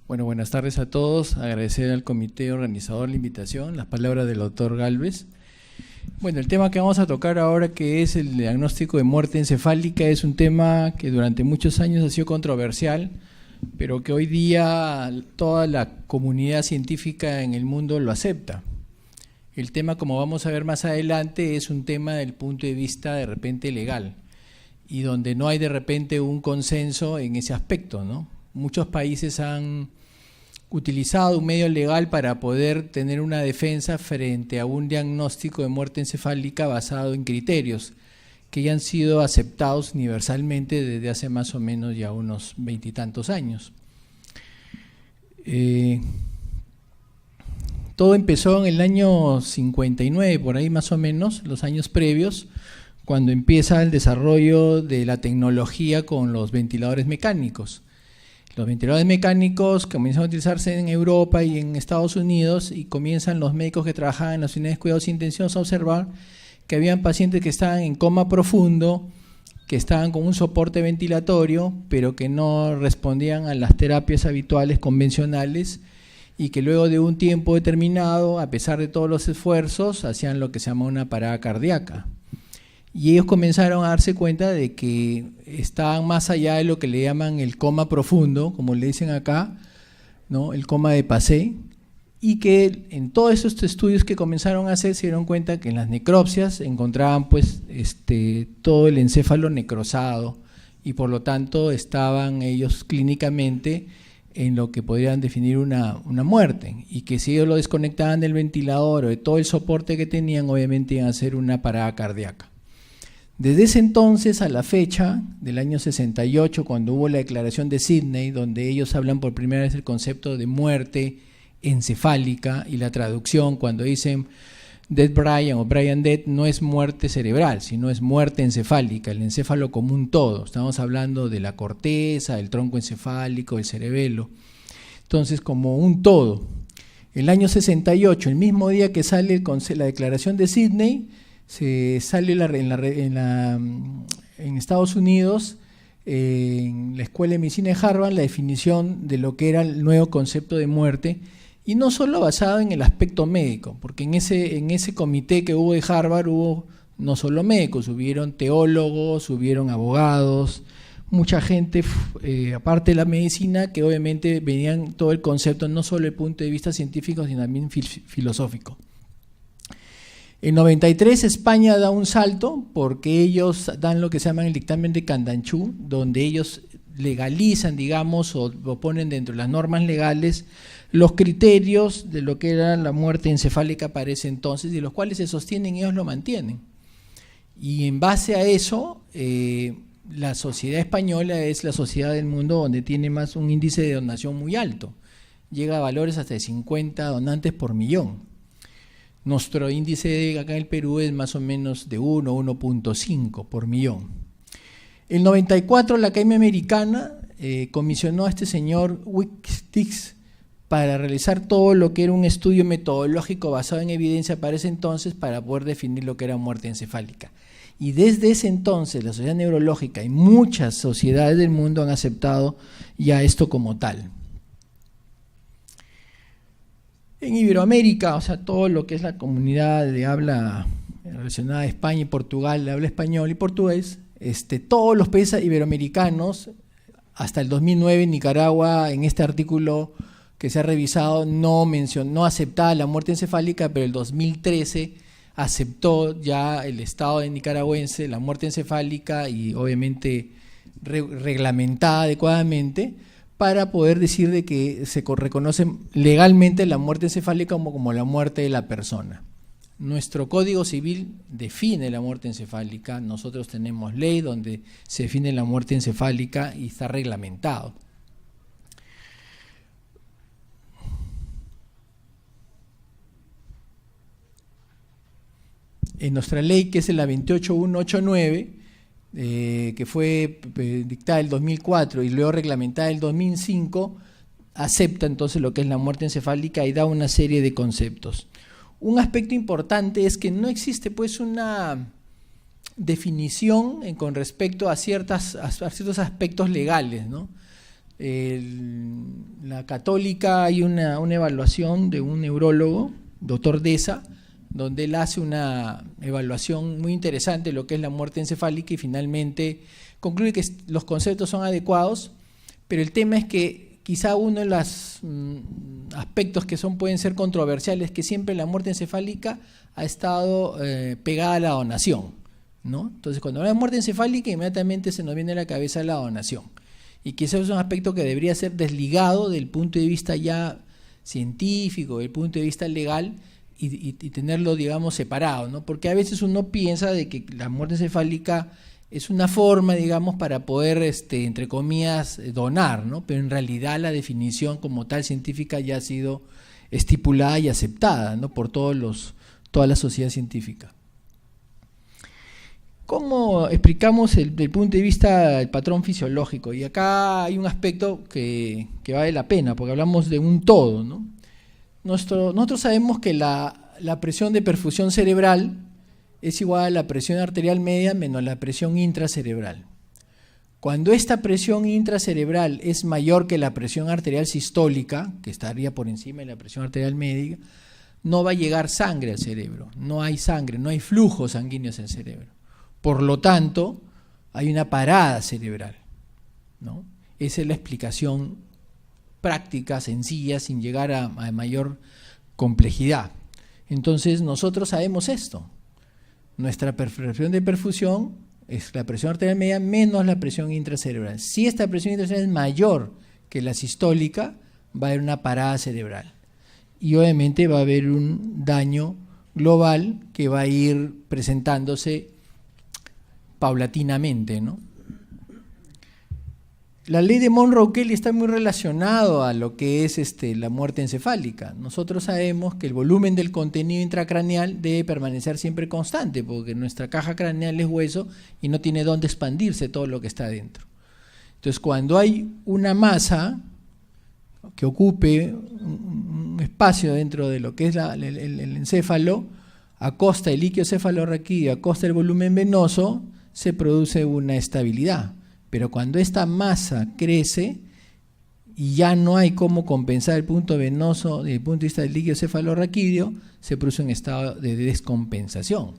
Bueno, buenas tardes a todos. Agradecer al comité organizador la invitación, las palabras del doctor Gálvez. Bueno, el tema que vamos a tocar ahora, que es el diagnóstico de muerte encefálica, es un tema que durante muchos años ha sido controversial, pero que hoy día toda la comunidad científica en el mundo lo acepta. El tema, como vamos a ver más adelante, es un tema del punto de vista de repente legal, y donde no hay de repente un consenso en ese aspecto, ¿no? Muchos países han utilizado un medio legal para poder tener una defensa frente a un diagnóstico de muerte encefálica basado en criterios que ya han sido aceptados universalmente desde hace más o menos ya unos 20 y tantos años. Todo empezó en el año 59, por ahí más o menos, los años previos, cuando empieza el desarrollo de la tecnología con los ventiladores mecánicos. Los ventiladores mecánicos comienzan a utilizarse en Europa y en Estados Unidos, y comienzan los médicos que trabajaban en las unidades de cuidados intensivos a observar que habían pacientes que estaban en coma profundo, que estaban con un soporte ventilatorio, pero que no respondían a las terapias habituales convencionales, y que luego de un tiempo determinado, a pesar de todos los esfuerzos, hacían lo que se llama una parada cardíaca. Y ellos comenzaron a darse cuenta de que estaban más allá de lo que le llaman el coma profundo, como le dicen acá, ¿no? El coma de Passé, y que en todos estos estudios que comenzaron a hacer se dieron cuenta que en las necropsias encontraban pues todo el encéfalo necrosado, y por lo tanto estaban ellos clínicamente en lo que podrían definir una muerte, y que si ellos lo desconectaban del ventilador o de todo el soporte que tenían, obviamente iban a hacer una parada cardíaca. Desde ese entonces a la fecha, del año 68, cuando hubo la declaración de Sydney, donde ellos hablan por primera vez el concepto de muerte encefálica, y la traducción cuando dicen Dead Brian o Brian Dead no es muerte cerebral, sino es muerte encefálica, el encéfalo como un todo. Estamos hablando de la corteza, del tronco encefálico, del cerebelo. Entonces, como un todo. El año 68, el mismo día que sale la declaración de Sydney, se sale en Estados Unidos, en la Escuela de Medicina de Harvard, la definición de lo que era el nuevo concepto de muerte, y no solo basado en el aspecto médico, porque en ese comité que hubo de Harvard hubo no solo médicos, hubieron teólogos, hubieron abogados, mucha gente, aparte de la medicina, que obviamente venían todo el concepto, no solo desde el punto de vista científico, sino también filosófico. En 93 España da un salto, porque ellos dan lo que se llama el dictamen de Candanchú, donde ellos legalizan, digamos, o ponen dentro de las normas legales los criterios de lo que era la muerte encefálica para ese entonces, y los cuales se sostienen y ellos lo mantienen. Y en base a eso, la sociedad española es la sociedad del mundo donde tiene más un índice de donación muy alto, llega a valores hasta de 50 donantes por millón. Nuestro índice acá en el Perú es más o menos de 1, 1.5 por millón. En 94 la Academia Americana comisionó a este señor Wickstick para realizar todo lo que era un estudio metodológico basado en evidencia para ese entonces, para poder definir lo que era muerte encefálica. Y desde ese entonces la Sociedad Neurológica y muchas sociedades del mundo han aceptado ya esto como tal. En Iberoamérica, o sea, todo lo que es la comunidad de habla relacionada a España y Portugal, de habla español y portugués, todos los países iberoamericanos, hasta el 2009 Nicaragua, en este artículo que se ha revisado, no aceptaba la muerte encefálica, pero el 2013 aceptó ya el Estado de nicaragüense la muerte encefálica, y obviamente reglamentada adecuadamente, para poder decir de que se reconoce legalmente la muerte encefálica como la muerte de la persona. Nuestro Código Civil define la muerte encefálica, nosotros tenemos ley donde se define la muerte encefálica y está reglamentado. En nuestra ley, que es la 28189, que fue dictada en el 2004 y luego reglamentada en el 2005, acepta entonces lo que es la muerte encefálica y da una serie de conceptos. Un aspecto importante es que no existe pues una definición con respecto a ciertos aspectos legales, ¿no? la Católica hay una evaluación de un neurólogo, doctor Deza, donde él hace una evaluación muy interesante de lo que es la muerte encefálica y finalmente concluye que los conceptos son adecuados, pero el tema es que quizá uno de los aspectos que pueden ser controversiales es que siempre la muerte encefálica ha estado pegada a la donación, ¿no? Entonces, cuando hablamos de muerte encefálica, inmediatamente se nos viene a la cabeza la donación. Y quizás es un aspecto que debería ser desligado del punto de vista ya científico, del punto de vista legal, y tenerlo, digamos, separado, ¿no? Porque a veces uno piensa de que la muerte encefálica es una forma, digamos, para poder, entre comillas, donar, ¿no? Pero en realidad la definición como tal científica ya ha sido estipulada y aceptada, ¿no? Por toda la sociedad científica. ¿Cómo explicamos del punto de vista del patrón fisiológico? Y acá hay un aspecto que vale la pena, porque hablamos de un todo, ¿no? Nosotros sabemos que la presión de perfusión cerebral es igual a la presión arterial media menos la presión intracerebral. Cuando esta presión intracerebral es mayor que la presión arterial sistólica, que estaría por encima de la presión arterial media, no va a llegar sangre al cerebro, no hay sangre, no hay flujos sanguíneos en el cerebro. Por lo tanto, hay una parada cerebral, ¿no? Esa es la explicación práctica, sencilla, sin llegar a mayor complejidad. Entonces, nosotros sabemos esto. Nuestra presión de perfusión es la presión arterial media menos la presión intracerebral. Si esta presión intracerebral es mayor que la sistólica, va a haber una parada cerebral. Y obviamente va a haber un daño global que va a ir presentándose paulatinamente, ¿no? La ley de Monroe-Kelly está muy relacionado a lo que es la muerte encefálica. Nosotros sabemos que el volumen del contenido intracraneal debe permanecer siempre constante, porque nuestra caja craneal es hueso y no tiene dónde expandirse todo lo que está dentro. Entonces, cuando hay una masa que ocupe un espacio dentro de lo que es el encéfalo, a costa del líquido cefalorraquídeo, a costa del volumen venoso, se produce una estabilidad. Pero cuando esta masa crece y ya no hay cómo compensar el punto venoso desde el punto de vista del líquido cefalorraquídeo, se produce un estado de descompensación.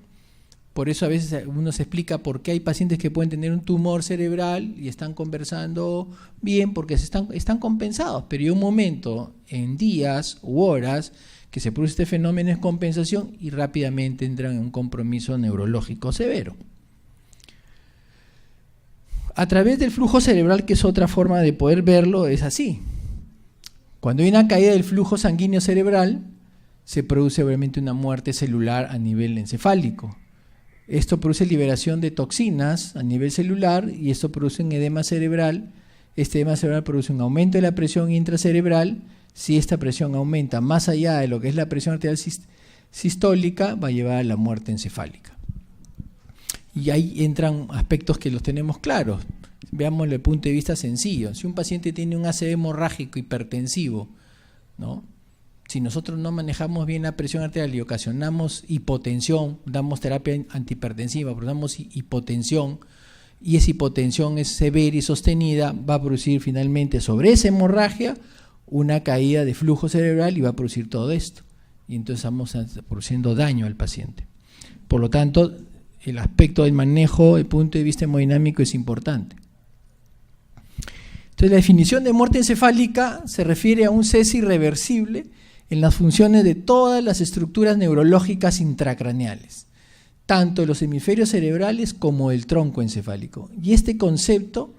Por eso a veces uno se explica por qué hay pacientes que pueden tener un tumor cerebral y están conversando bien porque están compensados, pero hay un momento en días u horas que se produce este fenómeno de descompensación y rápidamente entran en un compromiso neurológico severo. A través del flujo cerebral, que es otra forma de poder verlo, es así. Cuando hay una caída del flujo sanguíneo cerebral, se produce obviamente una muerte celular a nivel encefálico. Esto produce liberación de toxinas a nivel celular y esto produce un edema cerebral. Este edema cerebral produce un aumento de la presión intracerebral. Si esta presión aumenta más allá de lo que es la presión arterial sistólica, va a llevar a la muerte encefálica. Y ahí entran aspectos que los tenemos claros. Veamos desde el punto de vista sencillo. Si un paciente tiene un ACV hemorrágico hipertensivo, ¿no? Si nosotros no manejamos bien la presión arterial y ocasionamos hipotensión, damos terapia antihipertensiva, pero damos hipotensión, y esa hipotensión es severa y sostenida, va a producir finalmente sobre esa hemorragia una caída de flujo cerebral y va a producir todo esto. Y entonces estamos produciendo daño al paciente. Por lo tanto, el aspecto del manejo desde el punto de vista hemodinámico es importante. Entonces, la definición de muerte encefálica se refiere a un cese irreversible en las funciones de todas las estructuras neurológicas intracraneales, tanto de los hemisferios cerebrales como del tronco encefálico. Y este concepto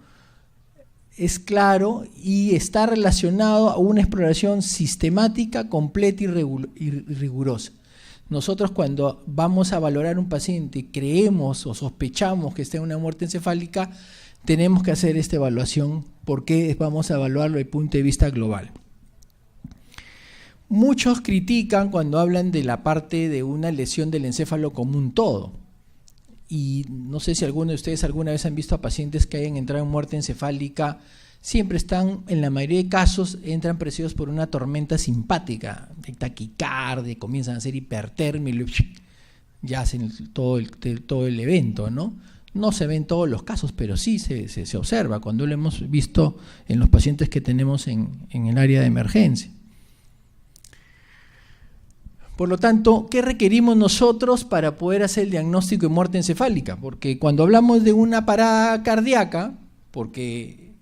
es claro y está relacionado a una exploración sistemática, completa y rigurosa. Nosotros cuando vamos a valorar un paciente, creemos o sospechamos que esté en una muerte encefálica, tenemos que hacer esta evaluación porque vamos a evaluarlo desde el punto de vista global. Muchos critican cuando hablan de la parte de una lesión del encéfalo como un todo. Y no sé si alguno de ustedes alguna vez han visto a pacientes que hayan entrado en muerte encefálica, siempre están, en la mayoría de casos, entran precedidos por una tormenta simpática, de taquicardia, comienzan a hacer hipertermia y ya hacen todo el evento, ¿no? No se ve en todos los casos, pero sí se observa cuando lo hemos visto en los pacientes que tenemos en el área de emergencia. Por lo tanto, ¿qué requerimos nosotros para poder hacer el diagnóstico de muerte encefálica? Porque cuando hablamos de una parada cardíaca, porque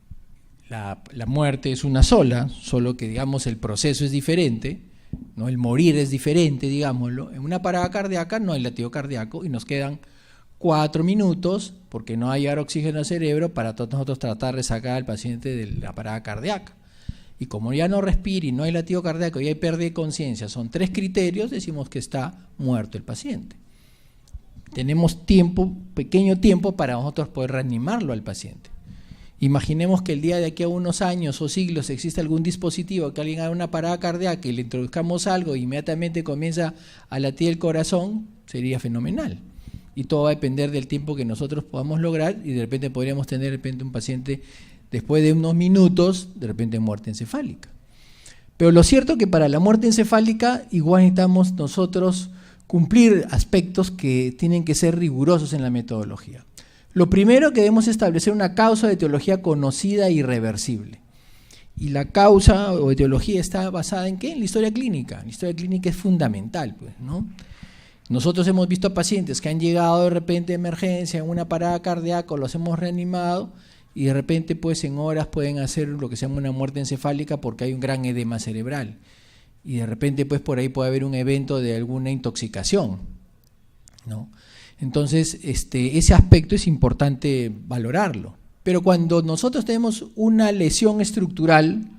la muerte es una sola, solo que digamos el proceso es diferente, ¿no? El morir es diferente, digámoslo. En una parada cardíaca no hay latido cardíaco y nos quedan 4 minutos, porque no hay oxígeno al cerebro, para nosotros tratar de sacar al paciente de la parada cardíaca. Y como ya no respira y no hay latido cardíaco y hay pérdida de conciencia, son 3 criterios, decimos que está muerto el paciente. Tenemos tiempo, pequeño tiempo, para nosotros poder reanimarlo al paciente. Imaginemos que el día de aquí a unos años o siglos existe algún dispositivo que alguien haga una parada cardíaca y le introduzcamos algo e inmediatamente comienza a latir el corazón, sería fenomenal. Y todo va a depender del tiempo que nosotros podamos lograr, y de repente podríamos tener de repente un paciente después de unos minutos, de repente muerte encefálica. Pero lo cierto es que para la muerte encefálica igual necesitamos nosotros cumplir aspectos que tienen que ser rigurosos en la metodología. Lo primero, que debemos establecer una causa de etiología conocida e irreversible. Y la causa o etiología está basada en ¿qué? En la historia clínica. La historia clínica es fundamental, pues, ¿no? Nosotros hemos visto pacientes que han llegado de repente de emergencia en una parada cardíaca, los hemos reanimado y de repente pues en horas pueden hacer lo que se llama una muerte encefálica porque hay un gran edema cerebral. Y de repente pues por ahí puede haber un evento de alguna intoxicación, ¿no? Entonces ese aspecto es importante valorarlo. Pero cuando nosotros tenemos una lesión estructural,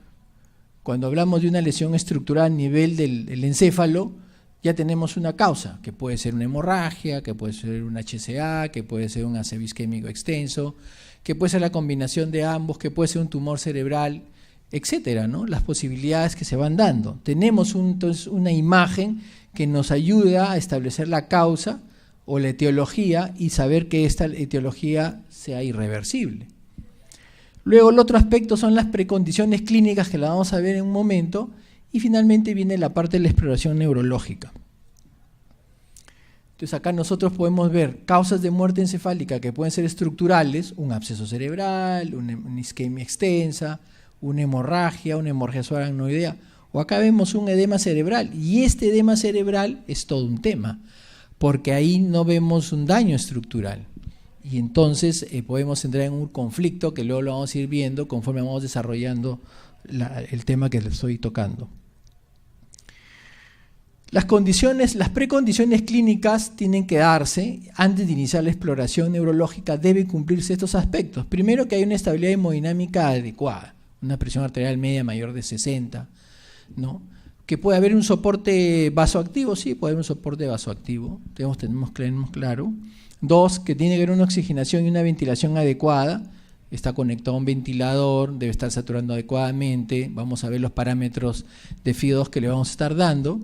cuando hablamos de una lesión estructural a nivel del encéfalo, ya tenemos una causa, que puede ser una hemorragia, que puede ser un HCA, que puede ser un ACV isquémico extenso, que puede ser la combinación de ambos, que puede ser un tumor cerebral, etcétera, ¿no? Las posibilidades que se van dando. Tenemos entonces una imagen que nos ayuda a establecer la causa o la etiología y saber que esta etiología sea irreversible. Luego el otro aspecto son las precondiciones clínicas, que la vamos a ver en un momento. Y finalmente viene la parte de la exploración neurológica. Entonces acá nosotros podemos ver causas de muerte encefálica que pueden ser estructurales, un absceso cerebral, una isquemia extensa, una hemorragia subaracnoidea, o acá vemos un edema cerebral, y este edema cerebral es todo un tema, porque ahí no vemos un daño estructural, y entonces podemos entrar en un conflicto que luego lo vamos a ir viendo conforme vamos desarrollando el tema que les estoy tocando. Las precondiciones clínicas tienen que darse antes de iniciar la exploración neurológica. Deben cumplirse estos aspectos. Primero, que hay una estabilidad hemodinámica adecuada, una presión arterial media mayor de 60, ¿no? Que puede haber un soporte vasoactivo, sí, puede haber un soporte vasoactivo, tenemos claro. 2, que tiene que haber una oxigenación y una ventilación adecuada. Está conectado a un ventilador, debe estar saturando adecuadamente, vamos a ver los parámetros de FIO2 que le vamos a estar dando,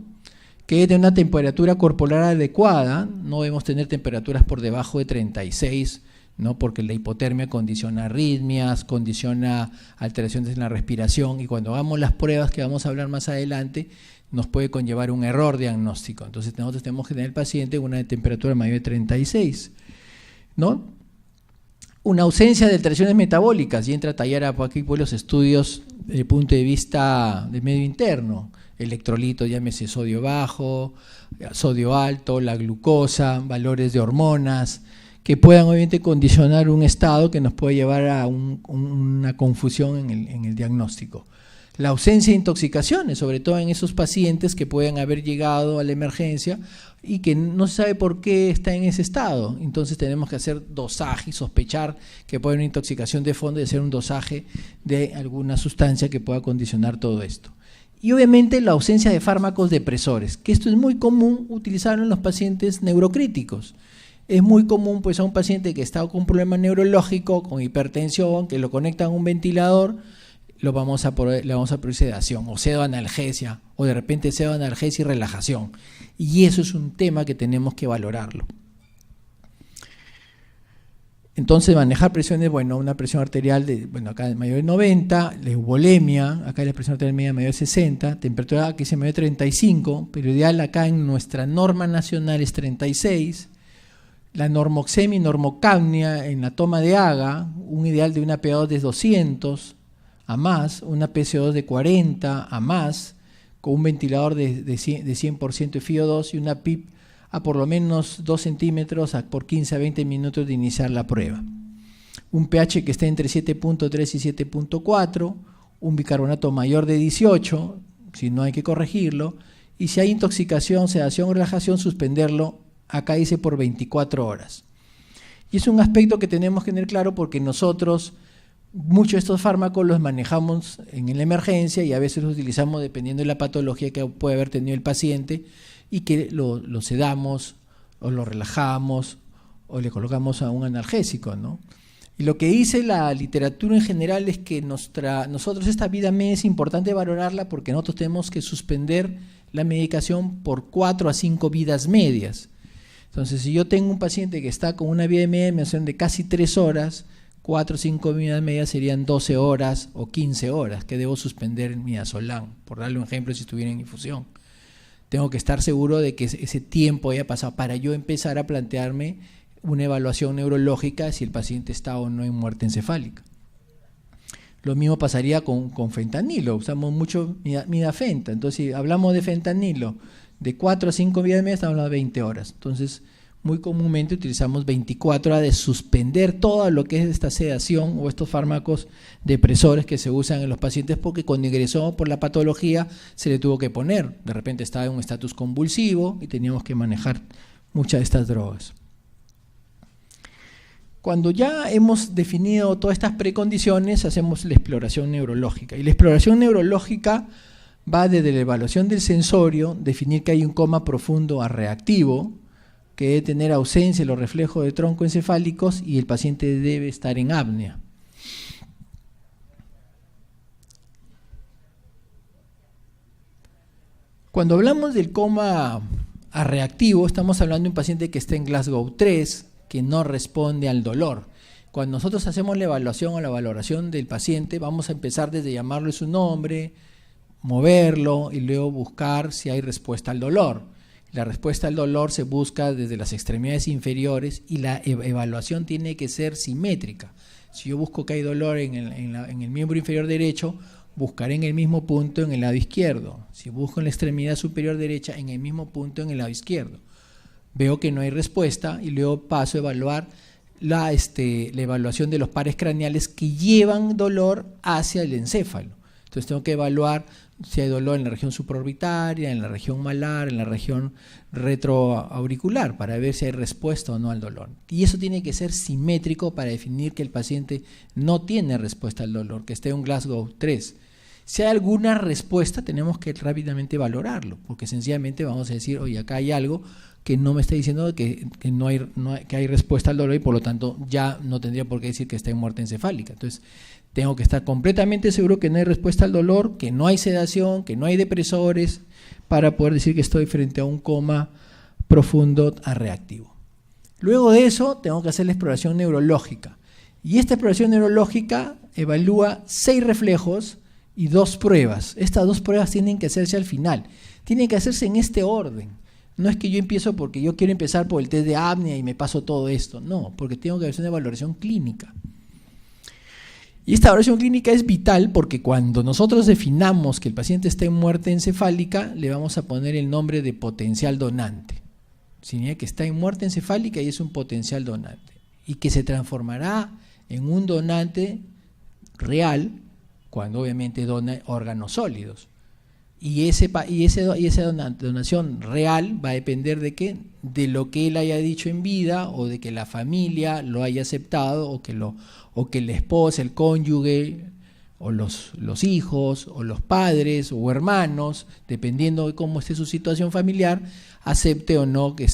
que debe tener una temperatura corporal adecuada, no debemos tener temperaturas por debajo de 36, ¿no? Porque la hipotermia condiciona arritmias, condiciona alteraciones en la respiración, y cuando hagamos las pruebas que vamos a hablar más adelante, nos puede conllevar un error diagnóstico. Entonces nosotros tenemos que tener el paciente con una temperatura mayor de 36, ¿no? Una ausencia de alteraciones metabólicas, y entra a tallar aquí por los estudios desde el punto de vista del medio interno, electrolitos, llámese sodio bajo, sodio alto, la glucosa, valores de hormonas, que puedan obviamente condicionar un estado que nos puede llevar a una confusión en el diagnóstico. La ausencia de intoxicaciones, sobre todo en esos pacientes que pueden haber llegado a la emergencia y que no se sabe por qué está en ese estado. Entonces tenemos que hacer dosaje y sospechar que puede haber una intoxicación de fondo y hacer un dosaje de alguna sustancia que pueda condicionar todo esto. Y obviamente la ausencia de fármacos depresores, que esto es muy común utilizarlo en los pacientes neurocríticos. Es muy común pues a un paciente que está con un problema neurológico, con hipertensión, que lo conectan a un ventilador, le vamos a producir sedación o pseudoanalgesia, o de repente pseudoanalgesia y relajación. Y eso es un tema que tenemos que valorarlo. Entonces manejar presiones, bueno, una presión arterial de, bueno, acá mayor de 90, la eubolemia, acá la presión arterial media mayor de 60, temperatura aquí se mayor de 35, pero ideal acá en nuestra norma nacional es 36, La normoxemia y normocapnia en la toma de AGA, un ideal de una PaO de 200 a más, una PCO2 de 40 a más, con un ventilador de 100% de FiO2 y una PIP a por lo menos 2 centímetros por 15 a 20 minutos de iniciar la prueba. Un pH que esté entre 7.3 y 7.4, un bicarbonato mayor de 18, si no hay que corregirlo, y si hay intoxicación, sedación o relajación, suspenderlo, acá dice por 24 horas. Y es un aspecto que tenemos que tener claro porque nosotros muchos de estos fármacos los manejamos en la emergencia y a veces los utilizamos dependiendo de la patología que puede haber tenido el paciente y que lo sedamos o lo relajamos o le colocamos a un analgésico, ¿no? Y lo que dice la literatura en general es que nosotros esta vida media es importante valorarla porque nosotros tenemos que suspender la medicación por 4 a 5 vidas medias. Entonces, si yo tengo un paciente que está con una vida media de casi 3 horas, 4 o 5 vidas medias serían 12 horas o 15 horas que debo suspender en midazolam, por darle un ejemplo si estuviera en infusión. Tengo que estar seguro de que ese tiempo haya pasado para yo empezar a plantearme una evaluación neurológica si el paciente está o no en muerte encefálica. Lo mismo pasaría con fentanilo, usamos mucho midafenta, entonces si hablamos de fentanilo de 4 a 5 vidas medias, estamos hablando de 20 horas. Entonces, muy comúnmente utilizamos 24 horas de suspender todo lo que es esta sedación o estos fármacos depresores que se usan en los pacientes porque cuando ingresó por la patología se le tuvo que poner. De repente estaba en un estatus convulsivo y teníamos que manejar muchas de estas drogas. Cuando ya hemos definido todas estas precondiciones, hacemos la exploración neurológica. Y la exploración neurológica va desde la evaluación del sensorio, definir que hay un coma profundo a reactivo, que debe tener ausencia de los reflejos de tronco encefálicos y el paciente debe estar en apnea. Cuando hablamos del coma a reactivo, estamos hablando de un paciente que está en Glasgow 3, que no responde al dolor. Cuando nosotros hacemos la evaluación o la valoración del paciente, vamos a empezar desde llamarle su nombre, moverlo y luego buscar si hay respuesta al dolor. La respuesta al dolor se busca desde las extremidades inferiores y la evaluación tiene que ser simétrica. Si yo busco que hay dolor en el miembro inferior derecho, buscaré en el mismo punto en el lado izquierdo. Si busco en la extremidad superior derecha, en el mismo punto en el lado izquierdo. Veo que no hay respuesta y luego paso a evaluar la evaluación de los pares craneales que llevan dolor hacia el encéfalo. Entonces tengo que evaluar si hay dolor en la región supraorbitaria, en la región malar, en la región retroauricular, para ver si hay respuesta o no al dolor. Y eso tiene que ser simétrico para definir que el paciente no tiene respuesta al dolor, que esté en un Glasgow 3. Si hay alguna respuesta, tenemos que rápidamente valorarlo, porque sencillamente vamos a decir, oye, acá hay algo que no me está diciendo que hay respuesta al dolor y por lo tanto ya no tendría por qué decir que está en muerte encefálica. Entonces, tengo que estar completamente seguro que no hay respuesta al dolor, que no hay sedación, que no hay depresores, para poder decir que estoy frente a un coma profundo a reactivo. Luego de eso, tengo que hacer la exploración neurológica. Y esta exploración neurológica evalúa 6 reflejos y 2 pruebas. Estas 2 pruebas tienen que hacerse al final. Tienen que hacerse en este orden. No es que yo empiezo porque yo quiero empezar por el test de apnea y me paso todo esto. No, porque tengo que hacer una valoración clínica. Y esta evaluación clínica es vital porque cuando nosotros definamos que el paciente está en muerte encefálica, le vamos a poner el nombre de potencial donante. Significa que está en muerte encefálica y es un potencial donante. Y que se transformará en un donante real cuando obviamente dona órganos sólidos. Y esa donación real va a depender de qué, de lo que él haya dicho en vida o de que la familia lo haya aceptado o que la esposa, el cónyuge o los hijos o los padres o hermanos, dependiendo de cómo esté su situación familiar, acepte o no que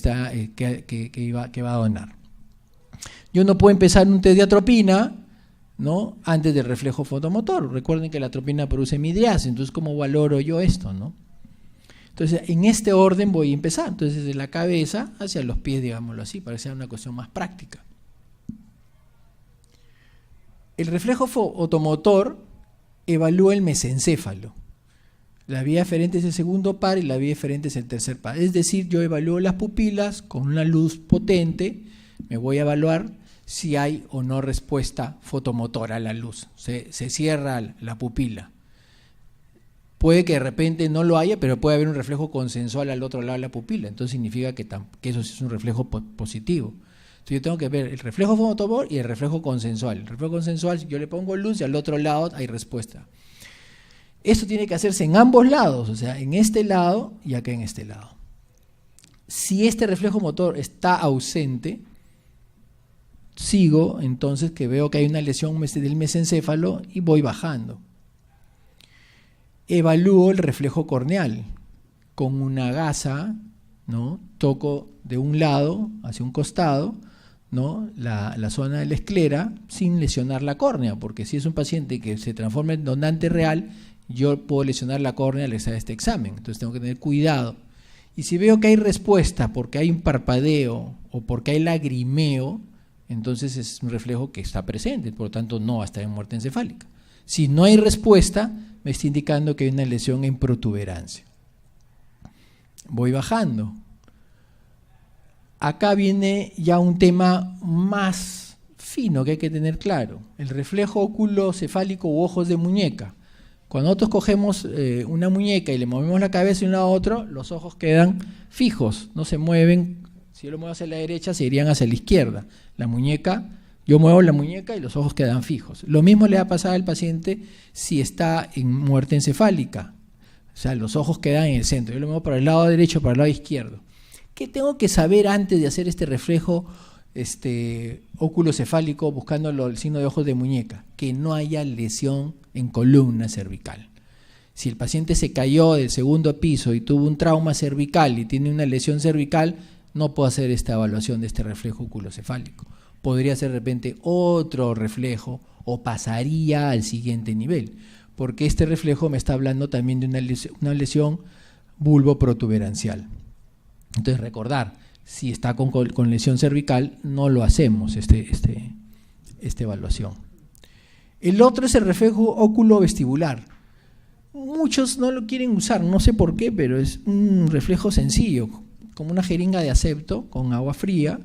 va a donar. Yo no puedo empezar un test de atropina, ¿no?, antes del reflejo fotomotor. Recuerden que la atropina produce midriasa, entonces ¿cómo valoro yo esto, no? Entonces, en este orden voy a empezar, entonces desde la cabeza hacia los pies, digámoslo así, para que sea una cuestión más práctica. El reflejo fotomotor evalúa el mesencéfalo. La vía eferente es el segundo par y la vía eferente es el tercer par. Es decir, yo evalúo las pupilas con una luz potente, me voy a evaluar si hay o no respuesta fotomotora a la luz. Se cierra la pupila. Puede que de repente no lo haya, pero puede haber un reflejo consensual al otro lado de la pupila. Entonces significa que eso es un reflejo positivo. Entonces yo tengo que ver el reflejo fotomotor y el reflejo consensual. El reflejo consensual, si yo le pongo luz y al otro lado hay respuesta. Esto tiene que hacerse en ambos lados, o sea, en este lado y acá en este lado. Si este reflejo motor está ausente, sigo entonces que veo que hay una lesión del mesencéfalo y voy bajando. Evalúo el reflejo corneal con una gasa, ¿no? Toco de un lado hacia un costado, ¿no? la zona de la esclera sin lesionar la córnea, porque si es un paciente que se transforma en donante real, yo puedo lesionar la córnea al hacer este examen, entonces tengo que tener cuidado. Y si veo que hay respuesta porque hay un parpadeo o porque hay lagrimeo, entonces es un reflejo que está presente, por lo tanto no va a estar en muerte encefálica. Si no hay respuesta, me está indicando que hay una lesión en protuberancia. Voy bajando. Acá viene ya un tema más fino que hay que tener claro, el reflejo oculocefálico u ojos de muñeca. Cuando nosotros cogemos una muñeca y le movemos la cabeza de un lado a otro, los ojos quedan fijos, no se mueven. Si yo lo muevo hacia la derecha, se irían hacia la izquierda. La muñeca, yo muevo la muñeca y los ojos quedan fijos. Lo mismo le va a pasar al paciente si está en muerte encefálica. O sea, los ojos quedan en el centro. Yo lo muevo para el lado derecho, para el lado izquierdo. ¿Qué tengo que saber antes de hacer este reflejo oculocefálico buscando el signo de ojos de muñeca? Que no haya lesión en columna cervical. Si el paciente se cayó del segundo piso y tuvo un trauma cervical y tiene una lesión cervical, no puedo hacer esta evaluación de este reflejo oculocefálico. Podría ser de repente otro reflejo o pasaría al siguiente nivel, porque este reflejo me está hablando también de una lesión bulboprotuberancial. Entonces recordar, si está con lesión cervical, no lo hacemos esta evaluación. El otro es el reflejo oculovestibular. Muchos no lo quieren usar, no sé por qué, pero es un reflejo sencillo, como una jeringa de asepto con agua fría.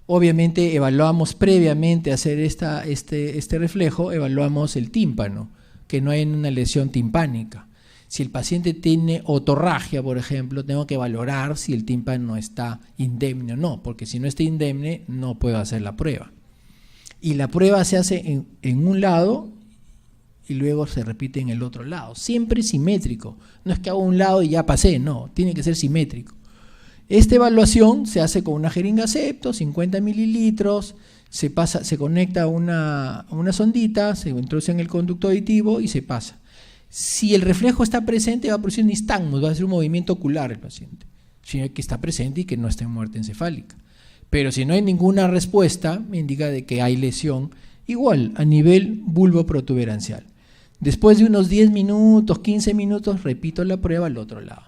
Obviamente evaluamos previamente a hacer este reflejo, evaluamos el tímpano, que no hay una lesión timpánica. Si el paciente tiene otorragia, por ejemplo, tengo que valorar si el tímpano está indemne o no, porque si no está indemne no puedo hacer la prueba. Y la prueba se hace en un lado y luego se repite en el otro lado, siempre simétrico. No es que hago un lado y ya pasé, no, tiene que ser simétrico. Esta evaluación se hace con una jeringa septo, 50 mililitros, se conecta a una sondita, se introduce en el conducto auditivo y se pasa. Si el reflejo está presente, va a producir nistagmos, va a hacer un movimiento ocular el paciente, sino que está presente y que no está en muerte encefálica. Pero si no hay ninguna respuesta, me indica de que hay lesión, igual a nivel bulboprotuberancial. Después de unos 10 minutos, 15 minutos, repito la prueba al otro lado.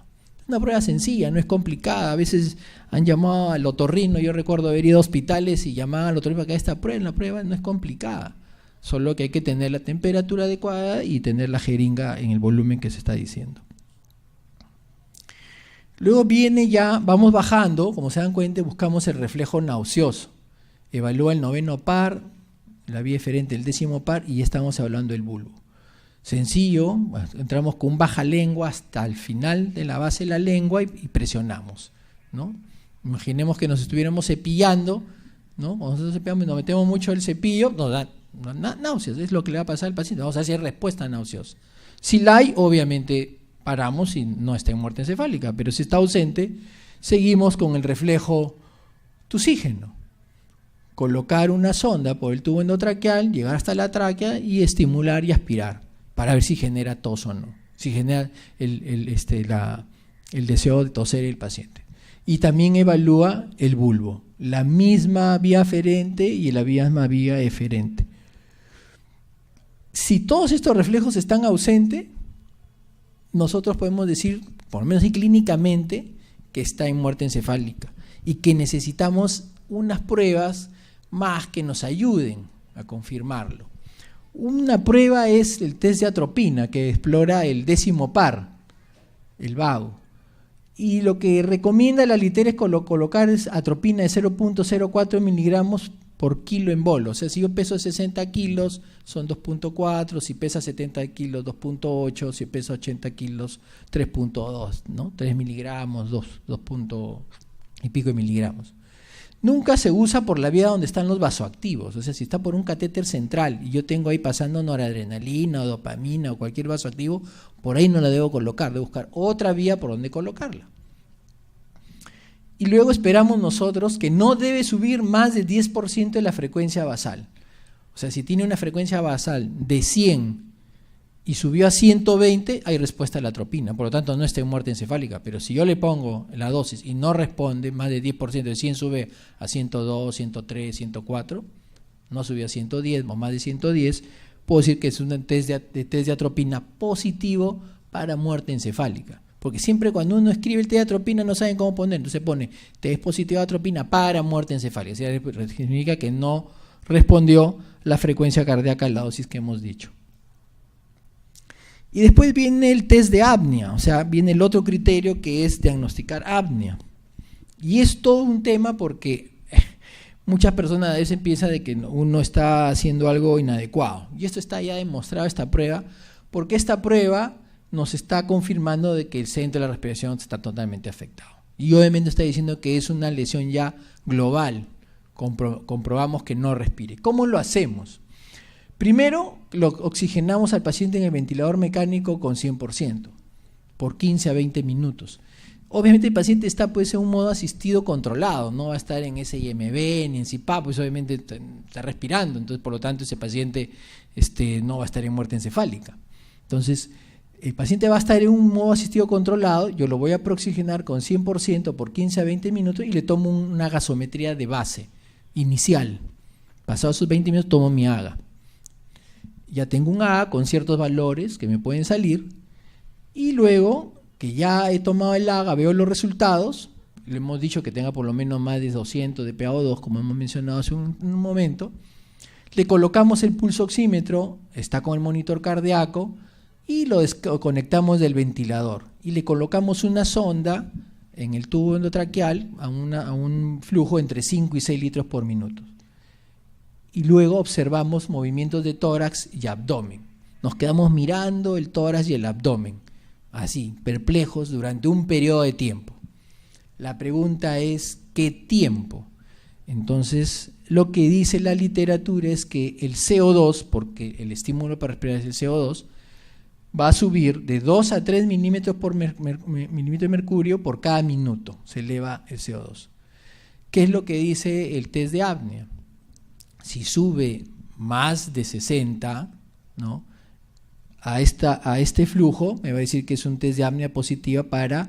Una prueba sencilla, no es complicada. A veces han llamado al otorrino, yo recuerdo haber ido a hospitales y llamaban al otorrino para que haga esta prueba. La prueba no es complicada, solo que hay que tener la temperatura adecuada y tener la jeringa en el volumen que se está diciendo. Luego viene ya, vamos bajando, como se dan cuenta, buscamos el reflejo nauseoso. Evalúa el noveno par, la vía eferente del décimo par y ya estamos hablando del bulbo. Sencillo, entramos con un baja lengua hasta el final de la base de la lengua y presionamos, ¿no? Imaginemos que nos estuviéramos cepillando, ¿no? Cuando nosotros cepillamos y nos metemos mucho el cepillo, nos da náuseas, es lo que le va a pasar al paciente, vamos a hacer respuesta nauseosa. Si la hay, obviamente paramos y no está en muerte encefálica, pero si está ausente, seguimos con el reflejo tusígeno. Colocar una sonda por el tubo endotraqueal, llegar hasta la tráquea y estimular y aspirar, para ver si genera tos o no, si genera el deseo de toser el paciente. Y también evalúa el bulbo, la misma vía aferente y la misma vía eferente. Si todos estos reflejos están ausentes, nosotros podemos decir, por lo menos y clínicamente, que está en muerte encefálica y que necesitamos unas pruebas más que nos ayuden a confirmarlo. Una prueba es el test de atropina, que explora el décimo par, el vago, Y lo que recomienda la litera es colocar atropina de 0.04 miligramos por kilo en bolo. O sea, si yo peso 60 kilos, son 2.4, si pesa 70 kilos, 2.8, si pesa 80 kilos, 3.2, ¿no? 3 miligramos, 2 y pico de miligramos. Nunca se usa por la vía donde están los vasoactivos. O sea, si está por un catéter central y yo tengo ahí pasando noradrenalina o dopamina o cualquier vasoactivo, por ahí no la debo colocar, debo buscar otra vía por donde colocarla. Y luego esperamos nosotros que no debe subir más del 10% de la frecuencia basal. O sea, si tiene una frecuencia basal de 100 y subió a 120, hay respuesta a la atropina. Por lo tanto, no está en muerte encefálica. Pero si yo le pongo la dosis y no responde, más del 10%, de 100 sube a 102, 103, 104, no subió a 110 o más de 110, puedo decir que es un test de atropina positivo para muerte encefálica. Porque siempre cuando uno escribe el test de atropina no saben cómo poner, entonces pone test positivo de atropina para muerte encefálica. O sea, significa que no respondió la frecuencia cardíaca a la dosis que hemos dicho. Y después viene el test de apnea, o sea, viene el otro criterio que es diagnosticar apnea. Y es todo un tema porque muchas personas a veces piensan de que uno está haciendo algo inadecuado. Y esto está ya demostrado, esta prueba, porque esta prueba nos está confirmando de que el centro de la respiración está totalmente afectado. Y obviamente está diciendo que es una lesión ya global. Comprobamos que no respire. ¿Cómo lo hacemos? Primero, lo oxigenamos al paciente en el ventilador mecánico con 100%, por 15 a 20 minutos. Obviamente el paciente está pues, en un modo asistido controlado, no va a estar en SIMB ni en CPAP, pues obviamente está respirando, entonces por lo tanto ese paciente no va a estar en muerte encefálica. Entonces, el paciente va a estar en un modo asistido controlado, yo lo voy a prooxigenar con 100% por 15 a 20 minutos y le tomo una gasometría de base, inicial. Pasados esos 20 minutos tomo mi AGA. Ya tengo un AGA con ciertos valores que me pueden salir y luego que ya he tomado el AGA, veo los resultados, le hemos dicho que tenga por lo menos más de 200 de PaO2, como hemos mencionado hace un momento, le colocamos el pulso oxímetro, está con el monitor cardíaco, y lo conectamos del ventilador y le colocamos una sonda en el tubo endotraqueal a un flujo entre 5 y 6 litros por minuto. Y luego observamos movimientos de tórax y abdomen. Nos quedamos mirando el tórax y el abdomen, así, perplejos durante un periodo de tiempo. La pregunta es, ¿qué tiempo? Entonces, lo que dice la literatura es que el CO2, porque el estímulo para respirar es el CO2, va a subir de 2 a 3 milímetros de mercurio por cada minuto, se eleva el CO2. ¿Qué es lo que dice el test de apnea? Si sube más de 60, ¿no?, a este flujo, me va a decir que es un test de apnea positiva para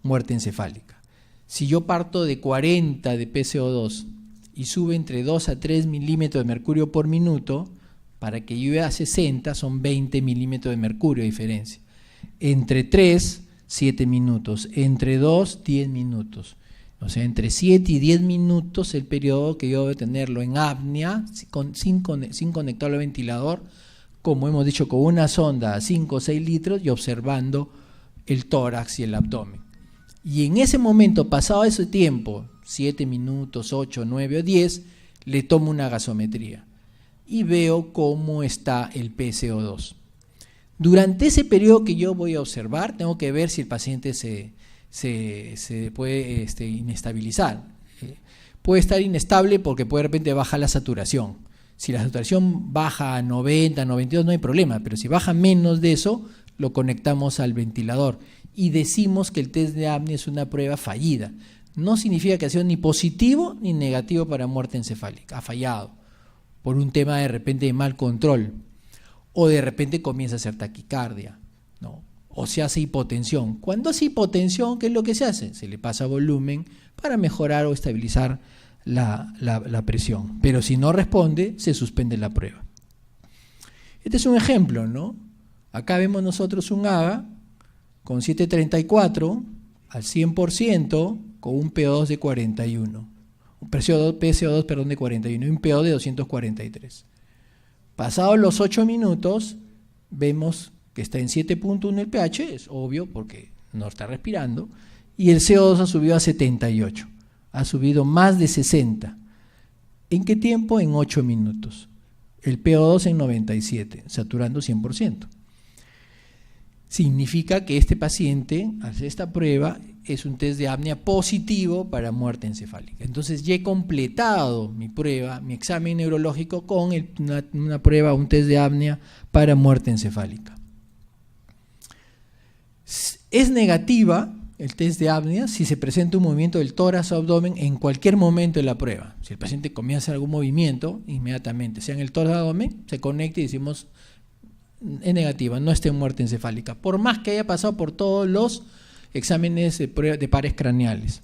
muerte encefálica. Si yo parto de 40 de PCO2 y sube entre 2 a 3 milímetros de mercurio por minuto, para que llegue a 60 son 20 milímetros de mercurio de diferencia. Entre 3, 7 minutos. Entre 2, 10 minutos. O sea, entre 7 y 10 minutos el periodo que yo debo tenerlo en apnea, sin conectarlo al ventilador, como hemos dicho, con una sonda a 5 o 6 litros y observando el tórax y el abdomen. Y en ese momento, pasado ese tiempo, 7 minutos, 8, 9 o 10, le tomo una gasometría y veo cómo está el PCO2. Durante ese periodo que yo voy a observar, tengo que ver si el paciente se puede inestabilizar. Puede estar inestable porque de repente baja la saturación. Si la saturación baja a 90, 92 no hay problema, pero si baja menos de eso, lo conectamos al ventilador y decimos que el test de apnea es una prueba fallida. No significa que ha sido ni positivo ni negativo para muerte encefálica, ha fallado por un tema de repente de mal control, o de repente comienza a hacer taquicardia, ¿no?, o se hace hipotensión. Cuando hace hipotensión, ¿qué es lo que se hace? Se le pasa volumen para mejorar o estabilizar la presión, pero si no responde, se suspende la prueba. Este es un ejemplo, ¿no? Acá vemos nosotros un AGA con 734 al 100% con un PO2 de 41. Un PCO2 de 41 y un PO de 243. Pasados los 8 minutos, vemos que está en 7.1 el pH, es obvio porque no está respirando, y el CO2 ha subido a 78, ha subido más de 60. ¿En qué tiempo? En 8 minutos. El PO2 en 97, saturando 100%. Significa que este paciente, al hacer esta prueba, es un test de apnea positivo para muerte encefálica. Entonces ya he completado mi prueba, mi examen neurológico con una prueba, un test de apnea para muerte encefálica. Es negativa el test de apnea si se presenta un movimiento del tórax o abdomen en cualquier momento de la prueba. Si el paciente comienza a hacer algún movimiento, inmediatamente, sea en el tórax o abdomen, se conecta y decimos es negativa, no está en muerte encefálica, por más que haya pasado por todos los exámenes de pares craneales.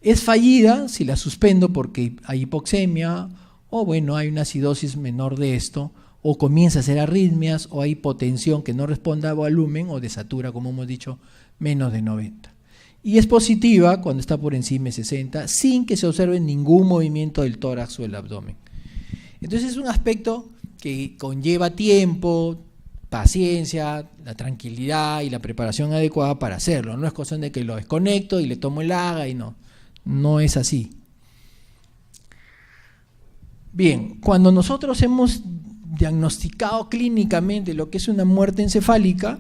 Es fallida si la suspendo porque hay hipoxemia o bueno, hay una acidosis menor de esto, o comienza a hacer arritmias, o hay hipotensión que no responda a volumen o desatura, como hemos dicho, menos de 90. Y es positiva cuando está por encima de 60, sin que se observe ningún movimiento del tórax o el abdomen. Entonces es un aspecto que conlleva tiempo, paciencia, la tranquilidad y la preparación adecuada para hacerlo. No es cuestión de que lo desconecto y le tomo el AGA y no es así. Bien, cuando nosotros hemos diagnosticado clínicamente lo que es una muerte encefálica,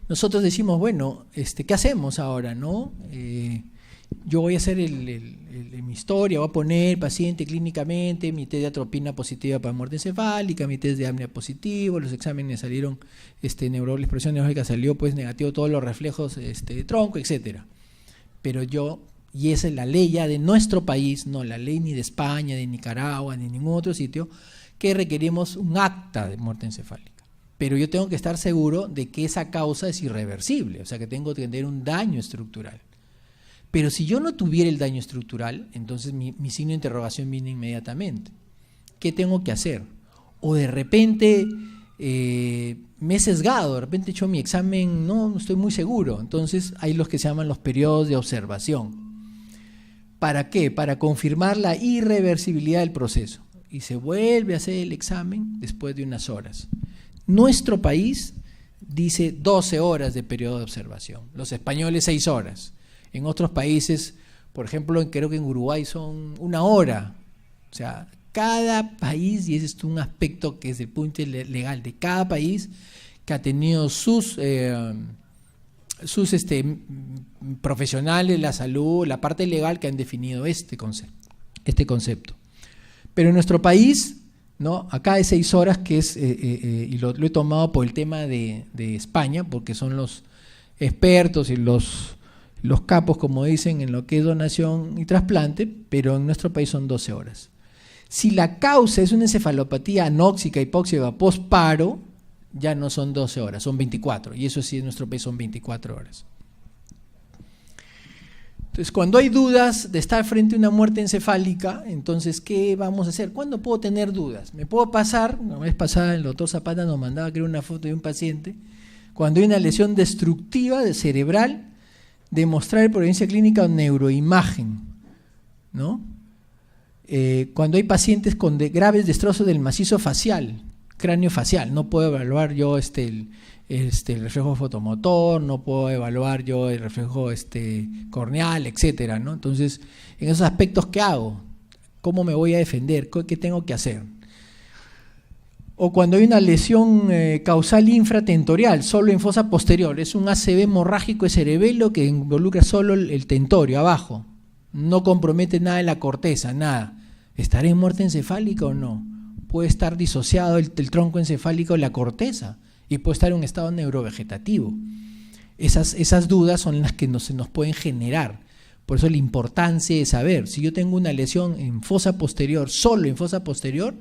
nosotros decimos, bueno, ¿qué hacemos ahora, no? Yo voy a hacer mi historia, voy a poner paciente clínicamente, mi test de atropina positiva para muerte encefálica, mi test de apnea positivo, los exámenes salieron, la expresión neurológica salió pues negativo, todos los reflejos de tronco, etcétera. Pero y esa es la ley ya de nuestro país, no la ley ni de España, de Nicaragua, ni de ningún otro sitio, que requerimos un acta de muerte encefálica. Pero yo tengo que estar seguro de que esa causa es irreversible, o sea que tengo que tener un daño estructural. Pero si yo no tuviera el daño estructural, entonces mi signo de interrogación viene inmediatamente. ¿Qué tengo que hacer? O de repente me he sesgado, de repente he hecho mi examen, no estoy muy seguro. Entonces hay los que se llaman los periodos de observación. ¿Para qué? Para confirmar la irreversibilidad del proceso. Y se vuelve a hacer el examen después de unas horas. Nuestro país dice 12 horas de periodo de observación. Los españoles 6 horas. En otros países, por ejemplo, creo que en Uruguay son 1 hora. O sea, cada país, y ese es un aspecto que es el punto legal de cada país, que ha tenido sus profesionales, la salud, la parte legal que han definido este concepto. Pero en nuestro país, ¿no? Acá es 6 horas, que es, y lo he tomado por el tema de España, porque son los expertos y los capos, como dicen, en lo que es donación y trasplante, pero en nuestro país son 12 horas. Si la causa es una encefalopatía anóxica hipóxica postparo, ya no son 12 horas, son 24, y eso sí en nuestro país son 24 horas. Entonces, cuando hay dudas de estar frente a una muerte encefálica, entonces, ¿qué vamos a hacer? ¿Cuándo puedo tener dudas? Me puedo pasar, la vez pasada el doctor Zapata nos mandaba creo una foto de un paciente, cuando hay una lesión destructiva cerebral, demostrar por evidencia clínica o neuroimagen, ¿no? Cuando hay pacientes con graves destrozos del macizo facial, cráneo facial, no puedo evaluar yo el reflejo fotomotor, no puedo evaluar yo el reflejo corneal, etcétera, ¿no? Entonces, en esos aspectos, ¿qué hago? ¿Cómo me voy a defender? ¿Qué tengo que hacer? O cuando hay una lesión causal infratentorial, solo en fosa posterior, es un ACV hemorrágico de cerebelo que involucra solo el tentorio, abajo, no compromete nada en la corteza, nada. ¿Estaré en muerte encefálica o no? Puede estar disociado el tronco encefálico de la corteza y puede estar en un estado neurovegetativo. Esas dudas son las que se nos pueden generar. Por eso la importancia de saber, si yo tengo una lesión en fosa posterior, solo en fosa posterior,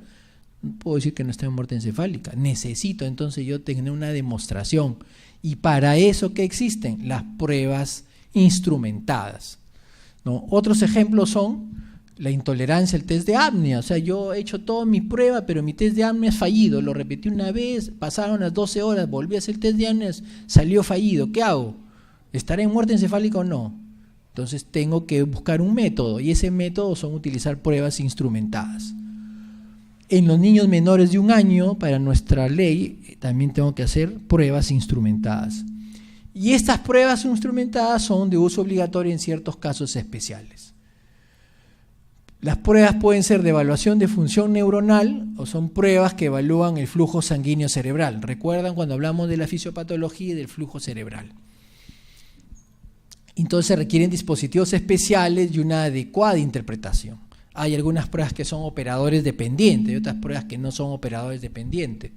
no puedo decir que no estoy en muerte encefálica. Necesito entonces yo tener una demostración. Y para eso, ¿qué existen? Las pruebas instrumentadas, ¿no? Otros ejemplos son la intolerancia al test de apnea. O sea, yo he hecho todas mis pruebas, pero mi test de apnea es fallido. Lo repetí una vez, pasaron las 12 horas, volví a hacer el test de apnea, salió fallido. ¿Qué hago? ¿Estaré en muerte encefálica o no? Entonces tengo que buscar un método, y ese método son utilizar pruebas instrumentadas. En los niños menores de 1 año, para nuestra ley, también tengo que hacer pruebas instrumentadas. Y estas pruebas instrumentadas son de uso obligatorio en ciertos casos especiales. Las pruebas pueden ser de evaluación de función neuronal o son pruebas que evalúan el flujo sanguíneo cerebral. ¿Recuerdan cuando hablamos de la fisiopatología y del flujo cerebral? Entonces se requieren dispositivos especiales y una adecuada interpretación. Hay algunas pruebas que son operadores dependientes y otras pruebas que no son operadores dependientes.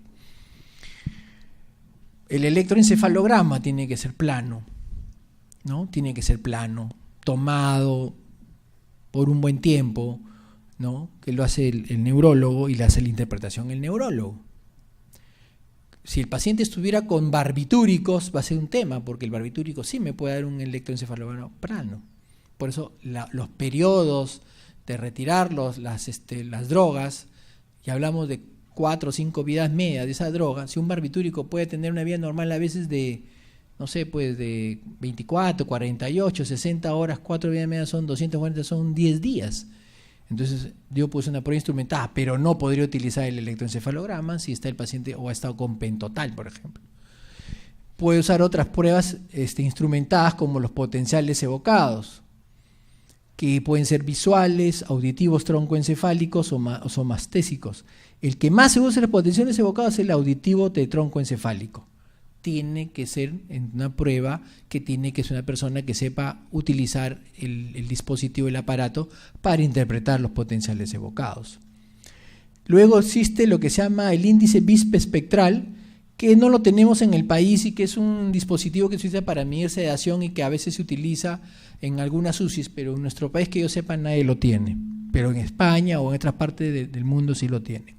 El electroencefalograma tiene que ser plano, ¿no? Tiene que ser plano, tomado por un buen tiempo, ¿no? Que lo hace el neurólogo y le hace la interpretación el neurólogo. Si el paciente estuviera con barbitúricos va a ser un tema, porque el barbitúrico sí me puede dar un electroencefalograma plano. Por eso los periodos de retirar las drogas, y hablamos de 4 o 5 vidas medias de esa droga. Si un barbitúrico puede tener una vida normal a veces de, no sé, pues de 24, 48, 60 horas, 4 vidas medias son 240, son 10 días. Entonces yo puse una prueba instrumentada, pero no podría utilizar el electroencefalograma si está el paciente o ha estado con pentotal, por ejemplo. Puede usar otras pruebas instrumentadas como los potenciales evocados, que pueden ser visuales, auditivos troncoencefálicos o somastésicos. El que más se usa en los potenciales evocados es el auditivo de troncoencefálico. Tiene que ser en una prueba que tiene que ser una persona que sepa utilizar el dispositivo, el aparato, para interpretar los potenciales evocados. Luego existe lo que se llama el índice BISP espectral, que no lo tenemos en el país y que es un dispositivo que se utiliza para medir sedación y que a veces se utiliza en algunas UCIs, pero en nuestro país, que yo sepa, nadie lo tiene. Pero en España o en otras partes del mundo sí lo tienen.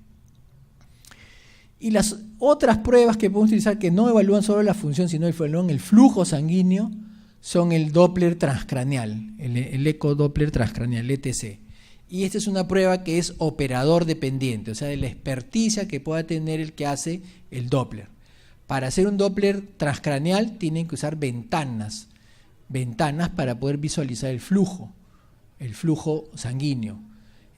Y las otras pruebas que podemos utilizar que no evalúan solo la función, sino evalúan el flujo sanguíneo, son el Doppler transcraneal, el ecodoppler transcraneal, ETC. Y esta es una prueba que es operador dependiente, o sea, de la experticia que pueda tener el que hace el Doppler. Para hacer un Doppler transcraneal tienen que usar ventanas para poder visualizar el flujo sanguíneo.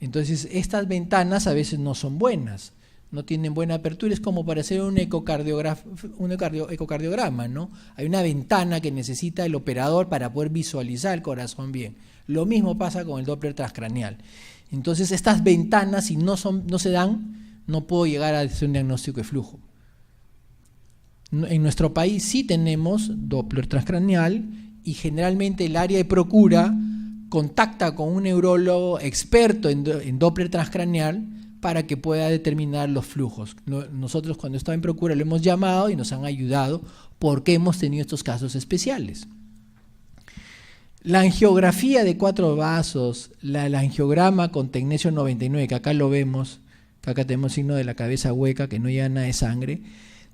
Entonces, estas ventanas a veces no son buenas, no tienen buena apertura, es como para hacer un ecocardiograma, ¿no? Hay una ventana que necesita el operador para poder visualizar el corazón bien. Lo mismo pasa con el Doppler transcraneal. Entonces, estas ventanas, si no se dan, no puedo llegar a hacer un diagnóstico de flujo. En nuestro país sí tenemos Doppler transcraneal y generalmente el área de Procura contacta con un neurólogo experto en Doppler transcraneal para que pueda determinar los flujos. Nosotros cuando estaba en Procura lo hemos llamado y nos han ayudado porque hemos tenido estos casos especiales. La angiografía de 4 vasos, el angiograma con tecnesio 99, que acá lo vemos, que acá tenemos signo de la cabeza hueca, que no llega nada de sangre,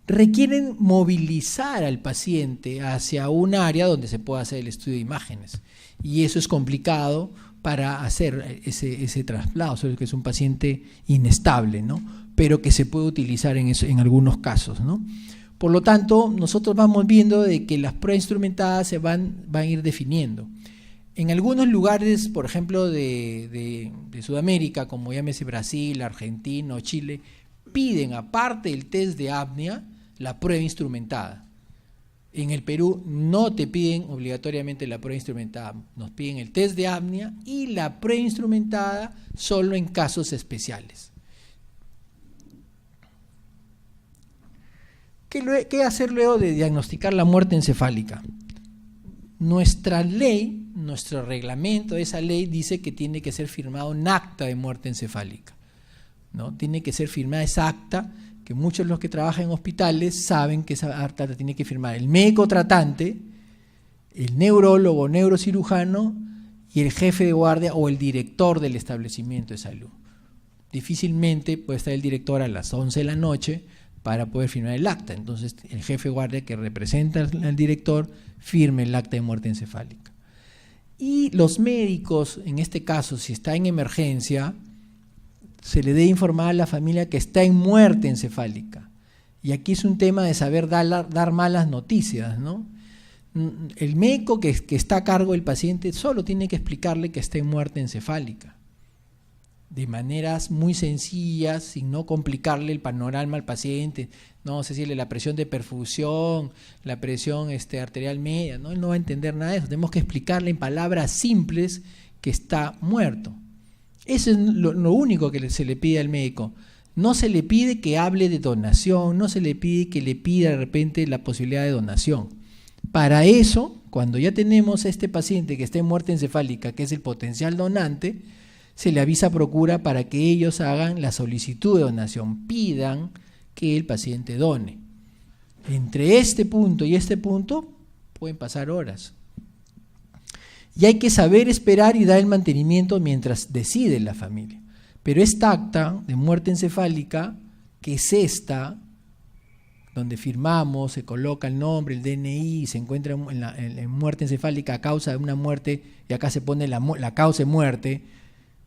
requieren movilizar al paciente hacia un área donde se pueda hacer el estudio de imágenes. Y eso es complicado para hacer ese traslado, solo que es un paciente inestable, ¿no? Pero que se puede utilizar en algunos casos, ¿no? Por lo tanto, nosotros vamos viendo de que las pruebas instrumentadas se van a ir definiendo. En algunos lugares, por ejemplo, de Sudamérica, como llámese Brasil, Argentina o Chile, piden, aparte del test de apnea, la prueba instrumentada. En el Perú no te piden obligatoriamente la prueba instrumentada, nos piden el test de apnea y la prueba instrumentada solo en casos especiales. ¿Qué hacer luego de diagnosticar la muerte encefálica? Nuestra ley, nuestro reglamento de esa ley dice que tiene que ser firmado un acta de muerte encefálica, ¿no? Tiene que ser firmada esa acta, que muchos de los que trabajan en hospitales saben que esa acta la tiene que firmar el médico tratante, el neurólogo, neurocirujano y el jefe de guardia o el director del establecimiento de salud. Difícilmente puede estar el director a las 11 de la noche para poder firmar el acta. Entonces el jefe de guardia que representa al director firme el acta de muerte encefálica. Y los médicos, en este caso, si está en emergencia, se le debe informar a la familia que está en muerte encefálica. Y aquí es un tema de saber dar malas noticias, ¿no? El médico que está a cargo del paciente solo tiene que explicarle que está en muerte encefálica. de maneras muy sencillas, sin no complicarle el panorama al paciente, no sé si la presión de perfusión, la presión arterial media, ¿no? Él no va a entender nada de eso. Tenemos que explicarle en palabras simples que está muerto. Eso es lo único que se le pide al médico. No se le pide que hable de donación, no se le pide que le pida de repente la posibilidad de donación. Para eso, cuando ya tenemos a este paciente que está en muerte encefálica, que es el potencial donante, se le avisa a Procura para que ellos hagan la solicitud de donación, pidan que el paciente done. Entre este punto y este punto pueden pasar horas. Y hay que saber esperar y dar el mantenimiento mientras decide la familia. Pero esta acta de muerte encefálica, que es esta, donde firmamos, se coloca el nombre, el DNI, se encuentra en muerte encefálica a causa de una muerte, y acá se pone la causa de muerte,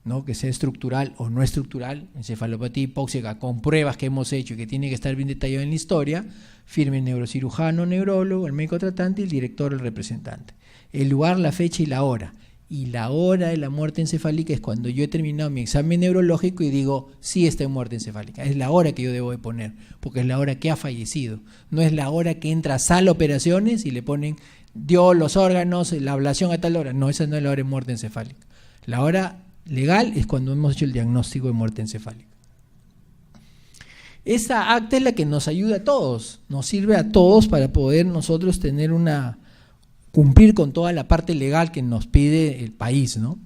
¿no? Que sea estructural o no estructural, encefalopatía hipóxica, con pruebas que hemos hecho y que tiene que estar bien detallado en la historia, firme el neurocirujano, neurólogo, el médico tratante y el director, el representante. El lugar, la fecha y la hora. Y la hora de la muerte encefálica es cuando yo he terminado mi examen neurológico y digo, sí está en muerte encefálica. Es la hora que yo debo de poner, porque es la hora que ha fallecido. No es la hora que entra a sala operaciones y le ponen, dio los órganos, la ablación a tal hora. No, esa no es la hora de muerte encefálica. La hora legal es cuando hemos hecho el diagnóstico de muerte encefálica. Esa acta es la que nos ayuda a todos, nos sirve a todos para poder nosotros tener cumplir con toda la parte legal que nos pide el país, ¿no?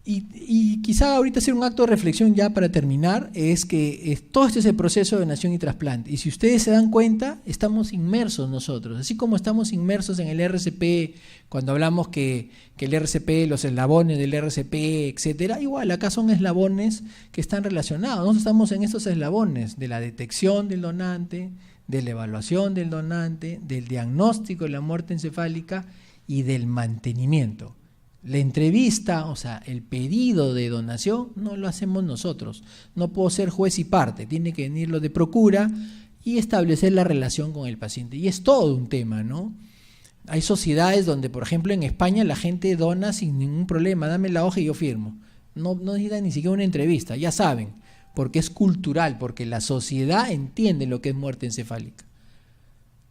Y quizá ahorita hacer un acto de reflexión ya para terminar, es que todo este es el proceso de donación y trasplante. Y si ustedes se dan cuenta, estamos inmersos nosotros, así como estamos inmersos en el RCP, cuando hablamos que el RCP, los eslabones del RCP, etcétera, igual acá son eslabones que están relacionados. Nosotros estamos en estos eslabones de la detección del donante, de la evaluación del donante, del diagnóstico de la muerte encefálica y del mantenimiento. La entrevista, o sea, el pedido de donación, no lo hacemos nosotros. No puedo ser juez y parte, tiene que venir lo de Procura y establecer la relación con el paciente. Y es todo un tema, ¿no? Hay sociedades donde, por ejemplo, en España la gente dona sin ningún problema, dame la hoja y yo firmo. No necesitan ni siquiera una entrevista, ya saben, porque es cultural, porque la sociedad entiende lo que es muerte encefálica.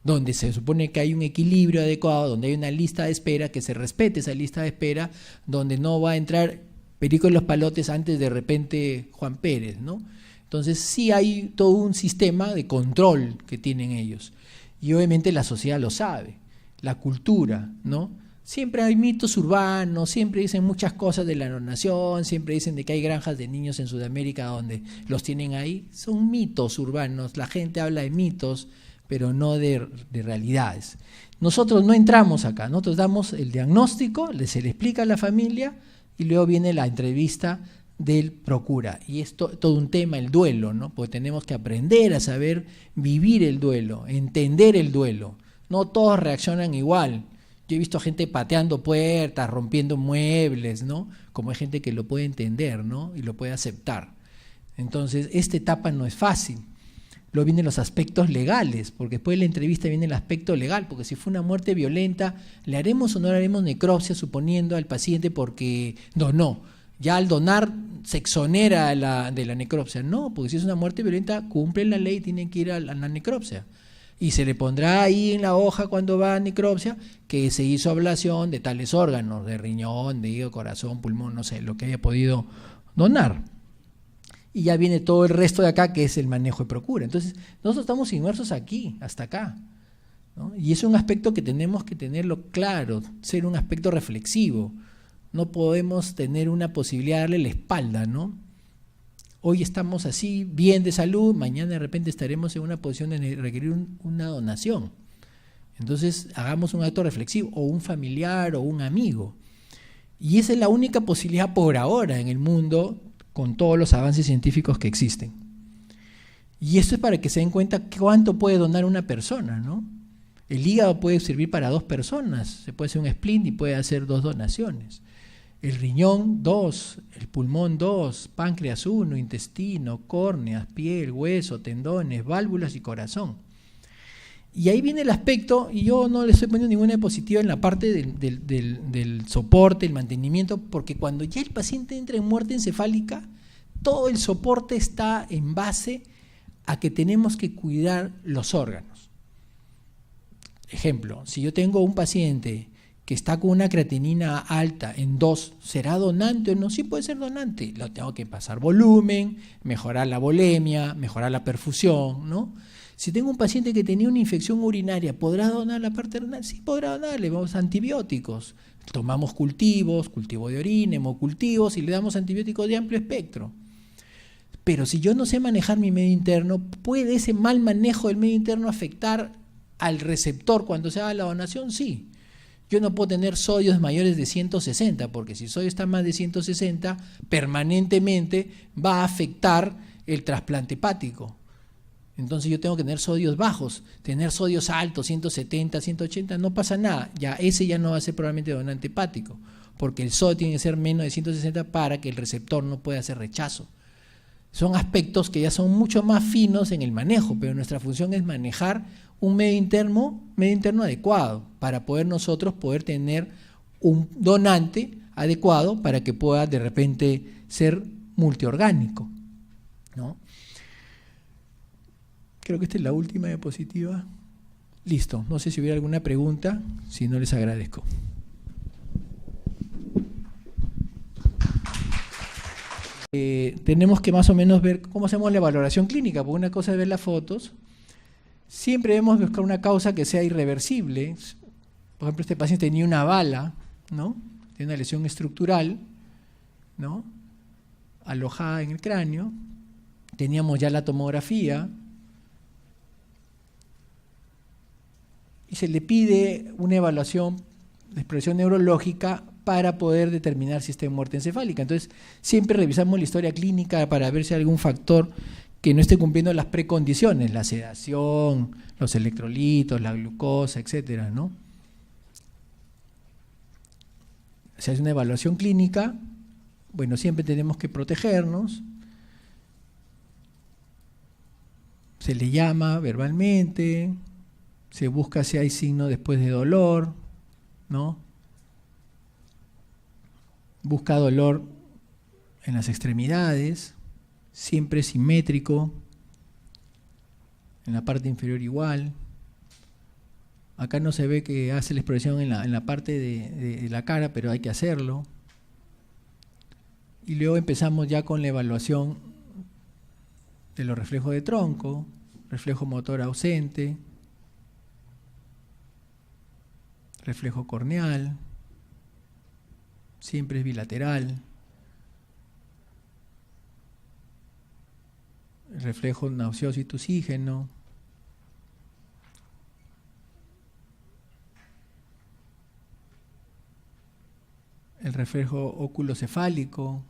Donde se supone que hay un equilibrio adecuado, donde hay una lista de espera, que se respete esa lista de espera, donde no va a entrar Perico en los palotes antes de repente Juan Pérez, ¿no? Entonces sí hay todo un sistema de control que tienen ellos. Y obviamente la sociedad lo sabe, la cultura, ¿no? Siempre hay mitos urbanos, siempre dicen muchas cosas de la donación, siempre dicen de que hay granjas de niños en Sudamérica donde los tienen ahí. Son mitos urbanos, la gente habla de mitos, pero no de realidades. Nosotros no entramos acá, nosotros damos el diagnóstico, se le explica a la familia y luego viene la entrevista del Procura. Y es todo un tema, el duelo, ¿no? Porque tenemos que aprender a saber vivir el duelo, entender el duelo. No todos reaccionan igual. Yo he visto gente pateando puertas, rompiendo muebles, ¿no? Como hay gente que lo puede entender, ¿no? Y lo puede aceptar. Entonces, esta etapa no es fácil. Luego vienen los aspectos legales, porque después de la entrevista viene el aspecto legal, porque si fue una muerte violenta, ¿le haremos o no le haremos necropsia suponiendo al paciente porque donó? Ya al donar se exonera de la necropsia. No, porque si es una muerte violenta, cumple la ley, tiene que ir a la necropsia. Y se le pondrá ahí en la hoja cuando va a necropsia que se hizo ablación de tales órganos, de riñón, de hígado, corazón, pulmón, no sé, lo que haya podido donar. Y ya viene todo el resto de acá, que es el manejo de Procura. Entonces, nosotros estamos inmersos aquí, hasta acá, ¿no? Y es un aspecto que tenemos que tenerlo claro, ser un aspecto reflexivo. No podemos tener una posibilidad de darle la espalda, ¿no? Hoy estamos así, bien de salud, mañana de repente estaremos en una posición de requerir una donación. Entonces, hagamos un acto reflexivo, o un familiar, o un amigo. Y esa es la única posibilidad por ahora en el mundo, con todos los avances científicos que existen. Y esto es para que se den cuenta cuánto puede donar una persona, ¿no? El hígado puede servir para 2 personas, se puede hacer un splint y puede hacer 2 donaciones. El riñón 2, el pulmón 2, páncreas 1, intestino, córneas, piel, hueso, tendones, válvulas y corazón. Y ahí viene el aspecto, y yo no le estoy poniendo ninguna diapositiva en la parte del soporte, el mantenimiento, porque cuando ya el paciente entra en muerte encefálica, todo el soporte está en base a que tenemos que cuidar los órganos. Ejemplo, si yo tengo un paciente que está con una creatinina alta en 2, ¿será donante o no? Sí puede ser donante. Lo tengo que pasar volumen, mejorar la volemia, mejorar la perfusión, ¿no? Si tengo un paciente que tenía una infección urinaria, ¿podrá donar la parte renal? Sí, podrá donar, le damos antibióticos. Tomamos cultivos, cultivo de orina, hemocultivos y le damos antibióticos de amplio espectro. Pero si yo no sé manejar mi medio interno, ¿puede ese mal manejo del medio interno afectar al receptor cuando se haga la donación? Sí. Yo no puedo tener sodios mayores de 160, porque si el sodio está más de 160, permanentemente va a afectar el trasplante hepático. Entonces yo tengo que tener sodios bajos, tener sodios altos, 170, 180, no pasa nada. Ya ese ya no va a ser probablemente donante hepático, porque el sodio tiene que ser menos de 160 para que el receptor no pueda hacer rechazo. Son aspectos que ya son mucho más finos en el manejo, pero nuestra función es manejar un medio interno adecuado para nosotros poder tener un donante adecuado para que pueda de repente ser multiorgánico, ¿no? Creo que esta es la última diapositiva. Listo, no sé si hubiera alguna pregunta, si no les agradezco. Tenemos que más o menos ver cómo hacemos la valoración clínica, porque una cosa es ver las fotos. Siempre debemos buscar una causa que sea irreversible. Por ejemplo, este paciente tenía una bala, ¿no? Tiene una lesión estructural, ¿no? Alojada en el cráneo. Teníamos ya la tomografía. Y se le pide una evaluación de expresión neurológica para poder determinar si está en muerte encefálica. Entonces, siempre revisamos la historia clínica para ver si hay algún factor que no esté cumpliendo las precondiciones, la sedación, los electrolitos, la glucosa, etcétera, ¿no? Se hace una evaluación clínica, bueno, siempre tenemos que protegernos, se le llama verbalmente, se busca si hay signo después de dolor, ¿no? Busca dolor en las extremidades, siempre simétrico, en la parte inferior igual. Acá no se ve que hace la expresión en la parte de la cara, pero hay que hacerlo. Y luego empezamos ya con la evaluación de los reflejos de tronco, reflejo motor ausente, reflejo corneal, siempre es bilateral, el reflejo nauseoso y tusígeno, el reflejo oculocefálico,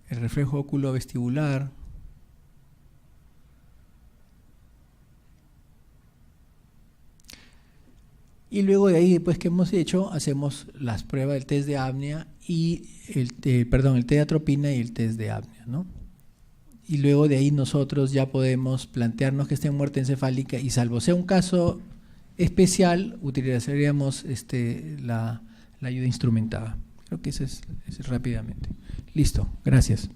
el reflejo oculovestibular, y luego de ahí, después que hemos hecho, hacemos las pruebas del test de apnea y el test de atropina y el test de apnea, ¿no? Y luego de ahí nosotros ya podemos plantearnos que esté en muerte encefálica y salvo sea un caso especial, utilizaríamos la ayuda instrumentada. Creo que eso es rápidamente. Listo, gracias.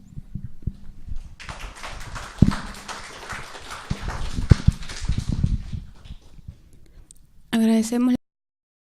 Agradecemos